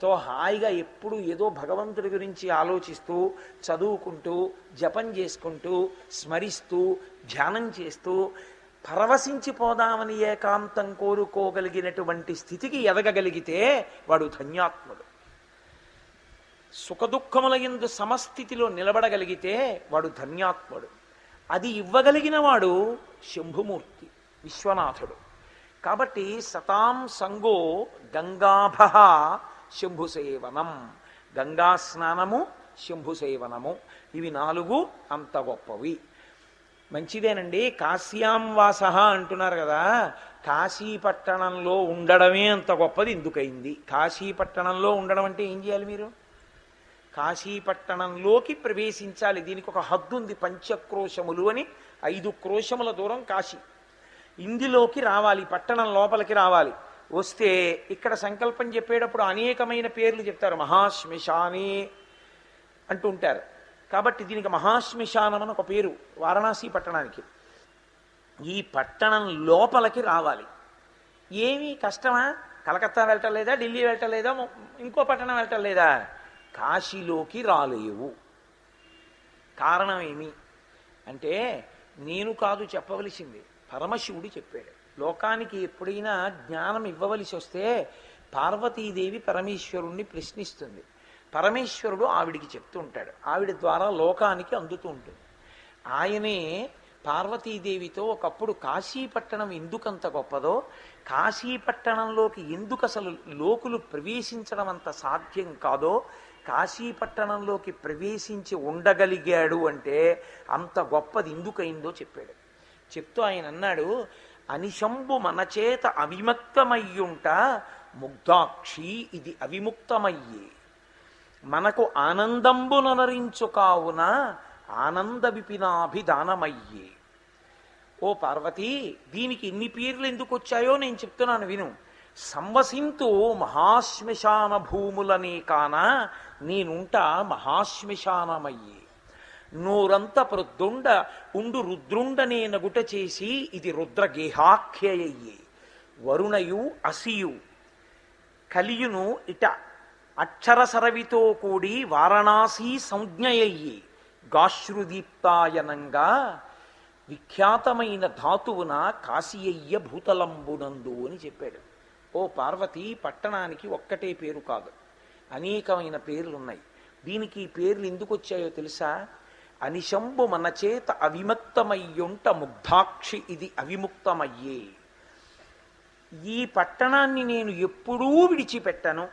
తో హాయిగా ఎప్పుడు ఏదో భగవంతుడి గురించి ఆలోచిస్తూ చదువుకుంటూ జపం చేసుకుంటూ స్మరిస్తూ ధ్యానం చేస్తూ పరవశించిపోదామని ఏకాంతం కోరుకోగలిగినటువంటి స్థితికి ఎదగగలిగితే వాడు ధన్యాత్ముడు. సుఖదుఖముల యందు సమస్థితిలో నిలబడగలిగితే వాడు ధన్యాత్ముడు. అది ఇవ్వగలిగిన వాడు శంభుమూర్తి, విశ్వనాథుడు. కాబట్టి సతాం సంగో గంగాభ శంభుసేవనం, గంగా స్నానము శంభుసేవనము, ఇవి 4 అంత గొప్పవి. మంచిదేనండి. కాశ్యాం వాస అంటున్నారు కదా, కాశీపట్టణంలో ఉండడమే అంత గొప్పది ఎందుకయింది? కాశీపట్టణంలో ఉండడం అంటే ఏం చేయాలి మీరు? కాశీపట్టణంలోకి ప్రవేశించాలి. దీనికి ఒక హద్దు ఉంది. పంచక్రోశములు అని 5 క్రోశముల దూరం కాశీ. ఇందులోకి రావాలి, పట్టణం లోపలికి రావాలి. వస్తే ఇక్కడ సంకల్పం చెప్పేటప్పుడు అనేకమైన పేర్లు చెప్తారు. మహాశ్మశానే అంటుంటారు. కాబట్టి దీనికి మహాశ్మశానం అని ఒక పేరు వారణాసి పట్టణానికి. ఈ పట్టణం లోపలికి రావాలి. ఏమీ కష్టమా? కలకత్తా వెళ్ళటం లేదా, ఢిల్లీ వెళ్ళటం లేదా, ఇంకో పట్టణం వెళ్ళటం లేదా? కాశీలోకి రాలేవు. కారణం ఏమి అంటే, నేను కాదు చెప్పవలసింది, పరమశివుడు చెప్పాడు. లోకానికి ఎప్పుడైనా జ్ఞానం ఇవ్వవలసి వస్తే పార్వతీదేవి పరమేశ్వరుణ్ణి ప్రశ్నిస్తుంది. పరమేశ్వరుడు ఆవిడికి చెప్తూ ఉంటాడు. ఆవిడ ద్వారా లోకానికి అందుతూ ఉంటుంది. ఆయనే పార్వతీదేవితో ఒకప్పుడు కాశీపట్టణం ఎందుకంత గొప్పదో, కాశీపట్టణంలోకి ఎందుకు అసలు లోకులు ప్రవేశించడం అంత సాధ్యం కాదో, కాశీపట్టణంలోకి ప్రవేశించి ఉండగలిగాడు అంటే అంత గొప్పది ఎందుకయిందో చెప్పాడు. చెప్తూ ఆయన అన్నాడు, అనిశంబు మనచేత అవిముక్తమయ్యుంట ముగ్ధాక్షి ఇది అవిముక్తమయ్యే, మనకు ఆనందంబునరించు కావున ఆనంద విపినాభిదానమయ్యే. ఓ పార్వతీ, దీనికి ఎన్ని పేర్లు ఎందుకు వచ్చాయో నేను చెప్తున్నాను విను. సంవసింతు మహాశ్మశాన భూములనే కాన నేనుంటా మహాశ్మశానమయ్యే, నూరంత ప్రొద్దుండ ఉండు రుద్రుండనే నగుట చేసి ఇది రుద్రగేహాఖ్యయ్యే, వరుణయు అసియు కలియును ఇట అక్షరసరవితో కూడి వారణాసి సంజ్ఞయయ్యే, గాశ్రుదీప్తాయనంగా విఖ్యాతమైన ధాతువున కాశీయ్య భూతలంబునందు అని చెప్పాడు. ఓ పార్వతి, పట్టణానికి ఒక్కటే పేరు కాదు, అనేకమైన పేర్లున్నాయి. దీనికి ఈ పేర్లు ఎందుకు వచ్చాయో తెలుసా? అనిశంబు మనచేత అవిముక్తమయ్యుంట ముగ్ధాక్షి ఇది అవిముక్తమయ్యే. ఈ పట్టణాన్ని నేను ఎప్పుడూ విడిచిపెట్టను.